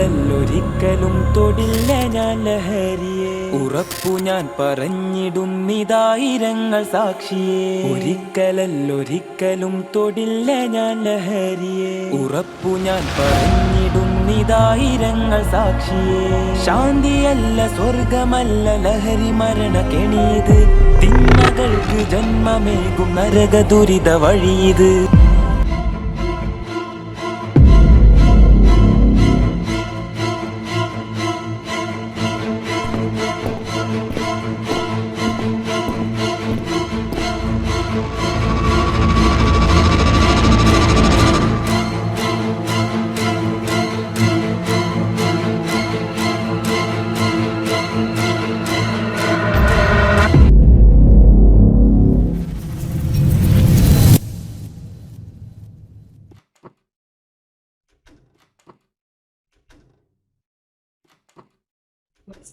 ഒരിക്കലൊരിക്കലും തൊടില്ല ഞാൻ ലഹരിയെ. ഉറപ്പു ഞാൻ പറഞ്ഞിടുന്നിതായിരങ്ങൾ സാക്ഷിയെ. ഒരിക്കലൊരിക്കലും തൊടില്ല ഞാൻ ലഹരിയെ. ഉറപ്പു ഞാൻ പറഞ്ഞിടുന്നിതായിരങ്ങൾ സാക്ഷിയെ. ശാന്തിയല്ല സ്വർഗമല്ല ലഹരി മരണ കെണിയത്. തിന്മകൾക്ക് ജന്മമേകും നരക ദുരിത വഴിയത്.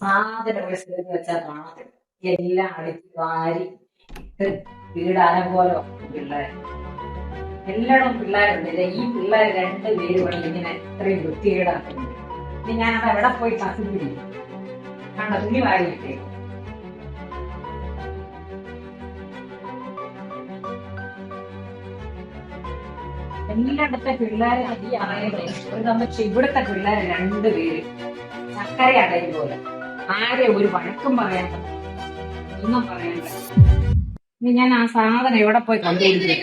സാധനം വെച്ചാൽ കാണത്തില്ല. എല്ലാം അടിച്ച് വാരി ഇട്ട് വീടാനം പോലെ പിള്ളേർ എല്ലായിടും പിള്ളേരുണ്ട്. ഈ പിള്ളേർ രണ്ടുപേരും വഴി ഇങ്ങനെ ഇത്രയും വൃത്തികേടാക്കുന്നു. ഇനി ഞാനത് എവിടെ പോയി കത്തിപ്പിടിക്കും? കണ്ട തുണി വാരിയിട്ടേ. എല്ലായിടത്തെ പിള്ളേരെ ഈ ആയത് ഇവിടുത്തെ പിള്ളേർ രണ്ടുപേര് ചക്കര അടയും പോലെ. ആരെ ഒരു വഴക്കും പറയണ്ട, ഒന്നും പറയണ്ട. ഇനി ഞാൻ ആ സാധനം എവിടെ പോയി കണ്ടുപിടിക്കും?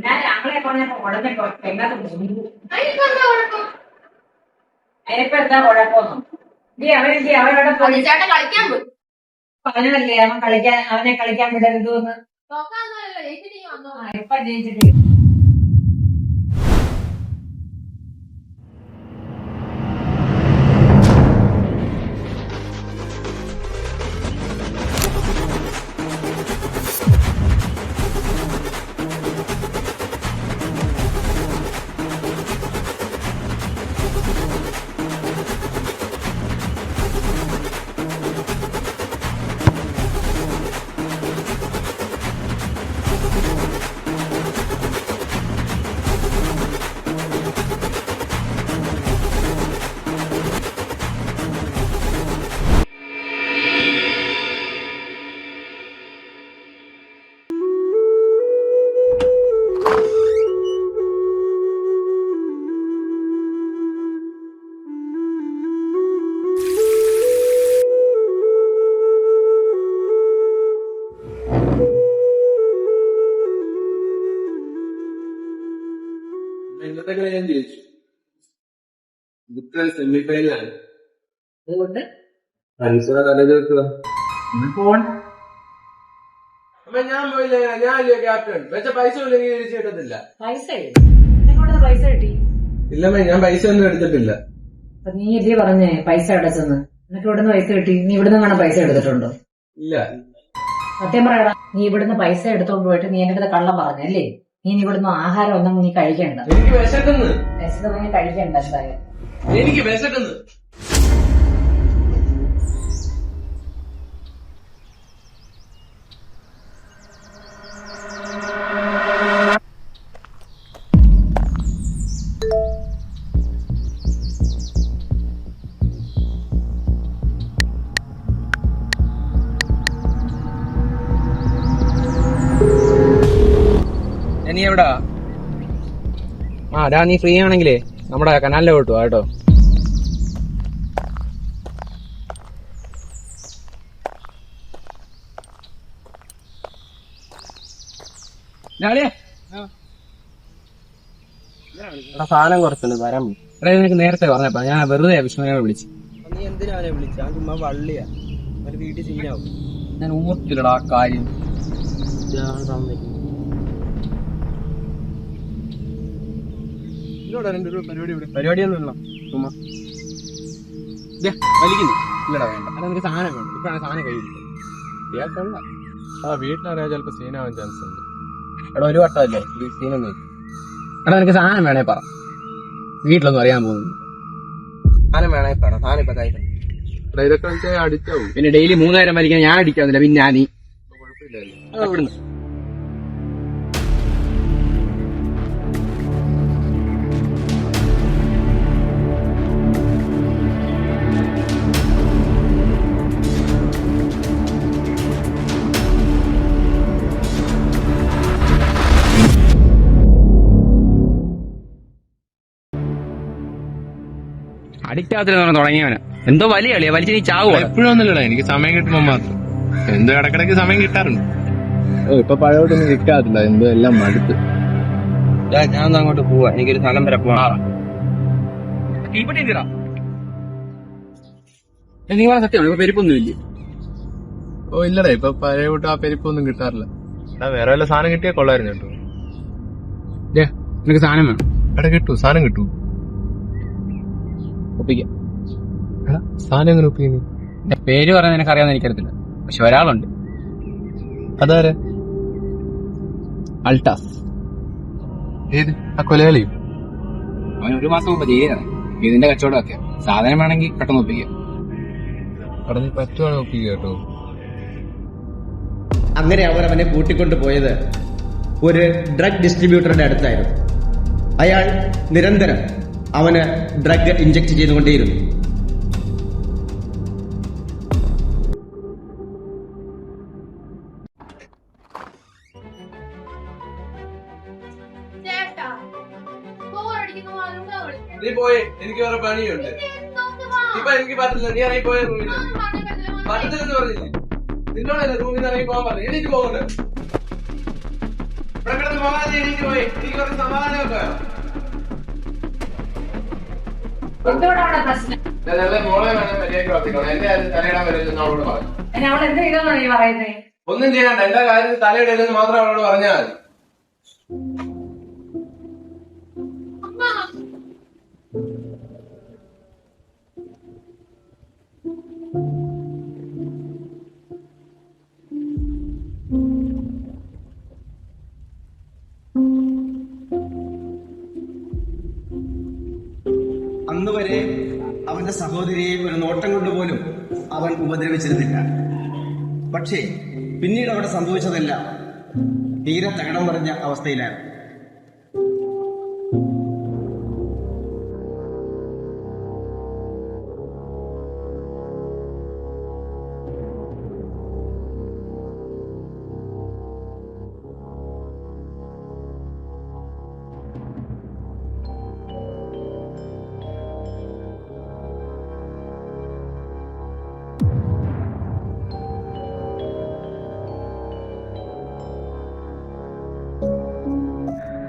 ഞാൻ രാവിലെ പറഞ്ഞപ്പോ ഉടനെട്ടോ എങ്ങാട്ട് അതിനിപ്പോ എന്താ കുഴപ്പമൊന്നും? അവരോടെ പോയി പറഞ്ഞതല്ലേ അവനെ കളിക്കാൻ വിടരുതെന്ന്. ഇപ്പൊ ജയിച്ചിട്ട് ഞാൻ ജയിച്ചു. ഇതിപ്പോ സെമിഫൈനലാണ്. അതുകൊണ്ട് അപ്പൊ ഞാൻ പോയില്ല. ഞാനല്ലേ ക്യാപ്റ്റൻ. വെച്ച പൈസ ഇല്ലെങ്കിൽ തിരിച്ചു കിട്ടത്തില്ല. പൈസ പൈസ കിട്ടി? ഇല്ലമ്മ, ഞാൻ പൈസ ഒന്നും എടുത്തിട്ടില്ല. നീ ഇല്ലേ പറഞ്ഞേ പൈസ അടച്ചെന്ന്. നിനക്ക് ഇവിടുന്ന് പൈസ കിട്ടി? നീ ഇവിടുന്ന് കാണാൻ പൈസ എടുത്തിട്ടുണ്ടോ? ഇല്ല. സത്യം പറയടാ, നീ ഇവിടുന്ന് പൈസ എടുത്തോണ്ട് പോയിട്ട് നീ എന്റെ അടുത്ത് കള്ളം പറഞ്ഞല്ലേ? നീ ഇവിടുന്ന് ആഹാരം ഒന്നും നീ കഴിക്കണ്ട. എനിക്ക് വിശക്കുന്നു. വിശന്ന് കഴിക്കണ്ട. എന്തായാലും എനിക്ക് വിശക്കുന്നു. നീ എവിടാ? നീ ഫ്രീ ആണെങ്കിലേ നമ്മുടെ കനാലിലെ വിട്ടു കേട്ടോ. സാധനം കുറച്ചുണ്ട് വരാൻ. നിനക്ക് നേരത്തെ പറഞ്ഞപ്പോ ഞാൻ വെറുതെ വിഷ്ണുവിനെ വിളിച്ചു. നീ എന്തിനാ അവനെ വിളിച്ച? ഞാൻ ചുമ്മാ വള്ളിയാ. ഒരു വീട്ടിൽ സീനാവും. ഞാൻ ഓർത്തില്ലടാ കാര്യം. പരിപാടിയൊന്നുമില്ല. ചുമ്മാ വലിക്കുന്നു. ഇല്ലടാ വേണ്ട. അല്ല നിനക്ക് സാധനം വേണം. ഇപ്പഴാണ് സാധനം കഴിയില്ല. ഇയാൾക്കല്ല. വീട്ടിലറിയാൻ ചിലപ്പോ സീനാവാൻ ചാൻസ് ഉണ്ട്. എടാ ഒരു വട്ടമല്ലേ സീനൊന്നും. എടാ നിനക്ക് സാധനം വേണേ പറ. വീട്ടിലൊന്നും അറിയാൻ പോകുന്നു. സാധനം വേണേ പറ. സാധനം ഇപ്പൊ കഴിക്കണം. ഇതൊക്കെ അടിച്ചാവും. പിന്നെ ഡെയിലി 3 നേരം വലിക്കാൻ ഞാൻ അടിക്കാന്നില്ല. പിന്നെ നീ കുഴപ്പമില്ലല്ലോ. ഇവിടുന്ന് അഡിക്റ്റ് ആകത്തില്ലെന്ന് തുടങ്ങിയവന് എന്തോ വലിയ കളിയാ, വലിച്ച് നീ ചാവുക. എപ്പോഴും ഒന്നുമില്ലടാ, എനിക്ക് സമയം കിട്ടുമ്പോ മാത്രം. എന്തോ ഇടക്കിടക്ക് സമയം കിട്ടാറുണ്ട്. ഇപ്പൊ പഴയോട്ടൊന്നും കിട്ടാറില്ല, എന്തോ എല്ലാം മടുത്ത്. ഞാൻ അങ്ങോട്ട് പോവാ, എനിക്കൊരു സ്ഥലം വരെ പോകാം. നീ പറഞ്ഞ സത്യമാണ്, ഇപ്പൊ പെരുപ്പൊന്നും ഇല്ലേ? ഓ ഇല്ലടാ, ഇപ്പൊ പഴയ കൂട്ട് ആ പെരിപ്പൊന്നും കിട്ടാറില്ല. വേറെ വല്ല സാധനം കിട്ടിയാൽ കൊള്ളായിരുന്നു കേട്ടോ. നിനക്ക് സാധനം വേണം? എടാ കിട്ടൂ, സാധനം കിട്ടൂ. ഒപ്പിക്കാം. എടാ സാധനം എങ്ങനെ ഒപ്പിക്കുന്നു? എന്റെ പേര് പറയാൻ നിനക്ക് അറിയാമെന്ന് എനിക്കറിയത്തില്ല, പക്ഷെ ഒരാളുണ്ട്. അതാരെ? അൾട്ടാസ്. ഏത്? ആ കൊലയാളിയും? അവൻ 1 മാസം മുമ്പ് ജയിലാണ്. ഇതിന്റെ കച്ചവടമൊക്കെ സാധനം വേണമെങ്കിൽ പെട്ടെന്ന് ഒപ്പിക്കാം. പറഞ്ഞ് പറ്റുവാണ് ഒപ്പിക്കുക കേട്ടോ. അങ്ങനെ അവർ അവനെ കൂട്ടിക്കൊണ്ടു പോയത് ഒരു ഡ്രഗ് ഡിസ്ട്രിബ്യൂട്ടറുടെ അടുത്തായിരുന്നു. അയാൾ നിരന്തരം അവന് ഡ്രഗ് ഇഞ്ചക്ട് ചെയ്തുകൊണ്ടേയിരുന്നു. ചേട്ടാ, ബോറടിക്കുന്നു, അതുകൊണ്ടാ വിളിച്ചത്. നീ പോയി, എനിക്ക് വേറെ പണിയുണ്ട്. എന്തോന്ന് വാ? ഇപ്പൊ എനിക്ക് പറ്റില്ല, നീ ഇറങ്ങി പോയ റൂമിൽ. ഒന്നും പറയാൻ പറ്റില്ല, മോനെ. പറ്റത്തില്ലെന്ന് പറഞ്ഞില്ലേ? നിന്നോടല്ലേ റൂമിൽ നിന്ന് ഇറങ്ങി പോകാൻ പറഞ്ഞു. എനിക്ക് പോകുന്നുണ്ട്. ഇവിടെ കിടന്ന് പോകാതെ എനിക്ക് പോയി. എനിക്ക് കുറച്ച് സമാധാനമൊക്കെ വേണം. എന്തുകൊണ്ടാ അവിടെ പ്രശ്നം? മോളെ വേണം മര്യാദയ്ക്ക് വർത്തിക്കണം. എന്റെ തലയിടാൻ വരില്ലെന്ന് അവളോട് പറഞ്ഞു. എന്നെ അവൾ എന്ത് ചെയ്തെന്നാണ് നീ പറയുന്നത്? ഒന്നും ചെയ്യണ്ട, എന്റെ കാര്യത്തിൽ തലയിടരുതെന്ന് മാത്രം അവളോട് പറഞ്ഞാൽ മതി. അമ്മ, അന്നുവരെ അവന്റെ സഹോദരിയെ ഒരു നോട്ടം കൊണ്ടുപോലും അവൻ ഉപദ്രവിച്ചിരുന്നില്ല. പക്ഷേ പിന്നീട് അവിടെ സംഭവിച്ചതെല്ലാം തീരെ തകിടം മറിഞ്ഞ അവസ്ഥയിലാണ്.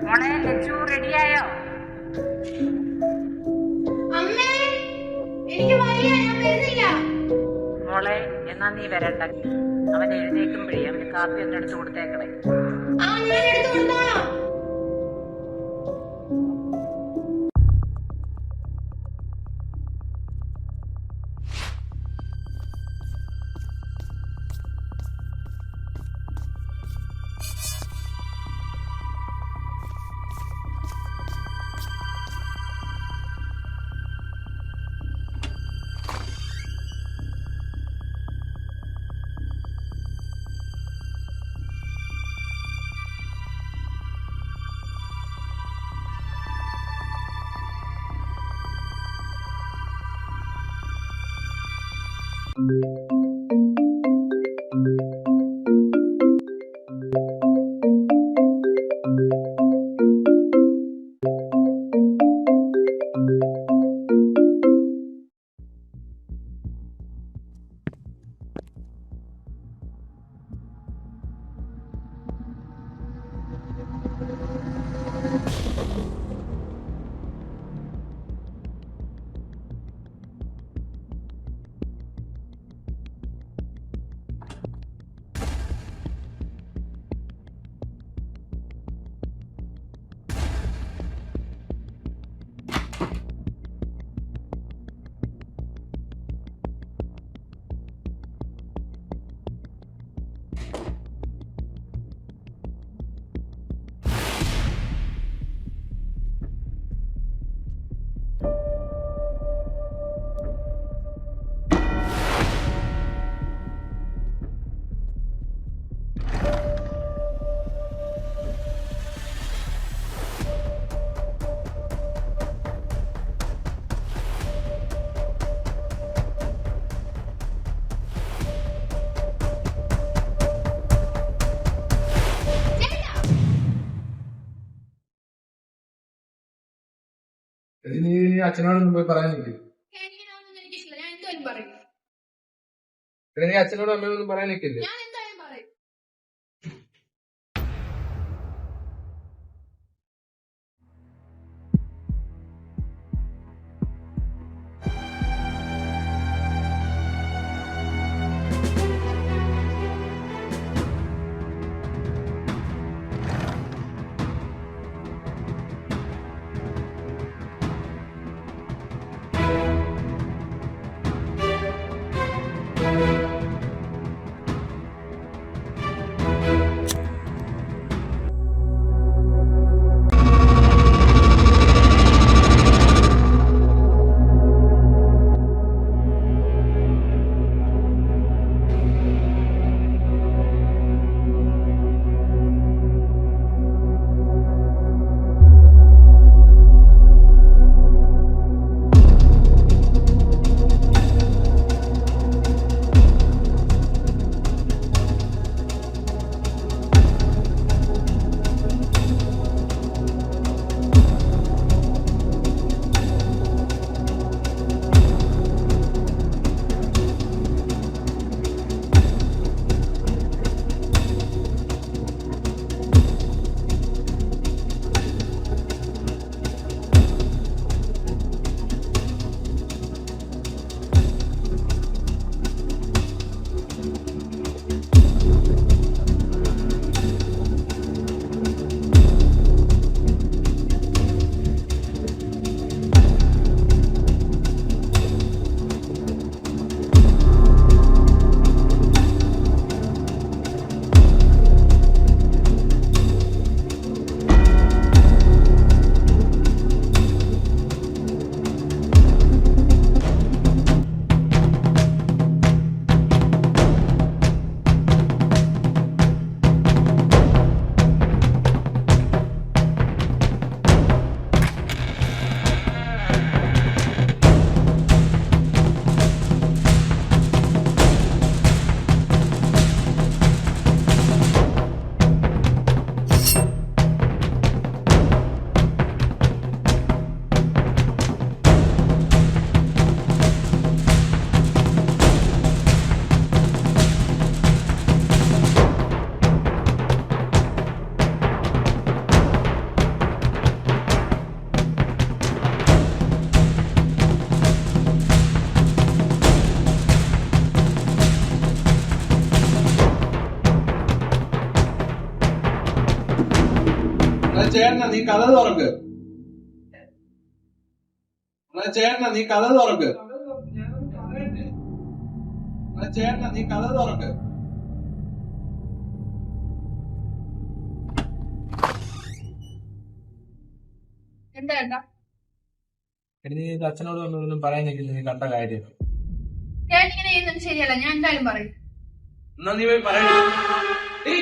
മോളെ ലച്ചു റെഡിയായോ? അമ്മേ, എനിക്ക് വയ്യ, ഞാൻ വരുന്നില്ല. മോളെ എന്നാ നീ വരണ്ട. അവൻ എഴുന്നേക്കുമ്പോഴേ അവന് കാപ്പി ഒന്ന് എടുത്തു കൊടുത്തേക്കണേ. ആ, ഞാൻ എടുത്തു കൊടുത്തോളാം. നീ അച്ഛനോടൊന്നും പോയി പറയാനില്ലേ? പിന്നെ നീ അച്ഛനോടും അമ്മയോടൊന്നും പറയാൻ നിൽക്കില്ലേ? ഞാൻ എന്തായാലും പറയും. ചേട്ടന നീ കഥ തുറക്ക്. ചേട്ടന നീ കഥ തുറക്ക്. ചേട്ടന നീ കഥ തുറക്ക്. എന്താ ഏട്ടാ? എടി നീ അച്ഛനോടും അമ്മയോടൊന്നും പറയാൻ നിൽക്കില്ല, നീ കണ്ട കാര്യം. ചേട്ടനിങ്ങനെ ചെയ്യുന്നത് ശരിയല്ല. ഞാൻ എന്തായാലും പറയും. എന്നാ നീ പോയി പറയണേ.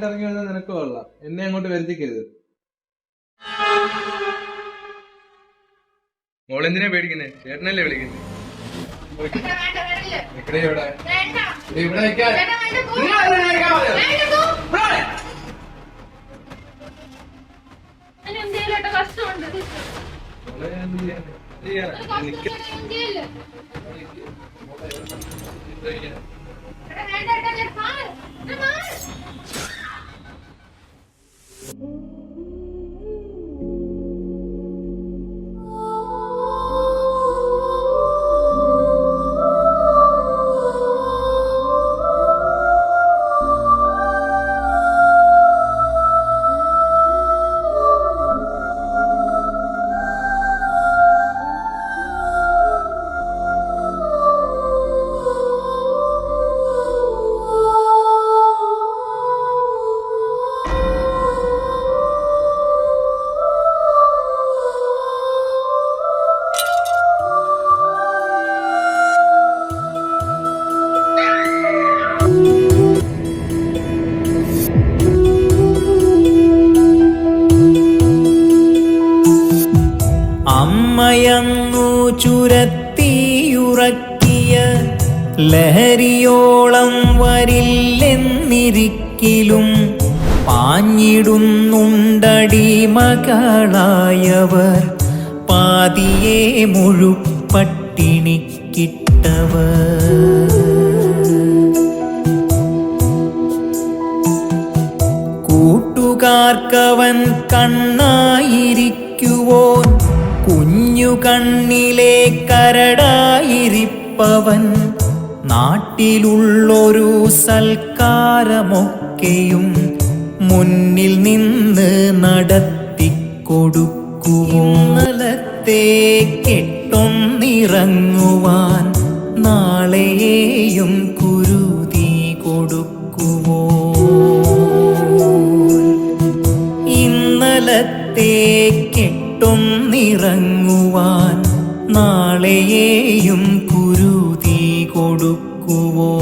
ഇറങ്ങി വന്നാൽ നിനക്ക് കൊള്ളാം, എന്നെ അങ്ങോട്ട് വരുത്തിക്കരുത്. മോളെന്തിനാ പേടിക്കുന്നേ? ചേട്ടനല്ലേ വിളിക്കുന്നേ. വേണ്ട, വരില്ല. നിക്കടേ ഇവിടെ. വേണ്ട. ഇവിടെ നിൽക്കാൻ. ചേട്ടാ, വേണ്ട, പോ. നിങ്ങൾ അതിനെ കഴിക്കാൻ മതിയോ? വേണ്ട, പോ. അതിന് എന്തേലും ഏട്ടാ കഷ്ടമുണ്ട്. മോളെ ഞാൻ എന്ത് ചെയ്യാനാ? ഒരു കഷ്ടം എന്തേലും. ഏട്ടാ, വേണ്ട ഏട്ടാ, ഞാൻ മാറ്. ഞാൻ മാറ്. പാതിയോളം വരില്ലെന്നിരിക്കിലും പാഞ്ഞിടുന്നുണ്ടടിമകളായവർ, പാതിയെ മുഴുപട്ടിണിക്കിട്ടവർ. കൂട്ടുകാർക്കവൻ കണ്ണായിരിക്കുവോൻ, കുഞ്ഞു കണ്ണിലെ കരടായിരിപ്പവൻ. നാട്ടിലുള്ളൊരു സൽക്കാരമൊക്കെയും മുന്നിൽ നിന്ന് നടത്തിക്കൊടുക്കുവോ. ഇന്നലത്തെ കെട്ടൊന്നിറങ്ങുവാൻ നാളെയെയും കുരുതി കൊടുക്കുവോ. ഇന്നലത്തെ കെട്ടൊന്നിറങ്ങുവാൻ നാളെയെയും കുരുതി കൊടുക്കുവോ.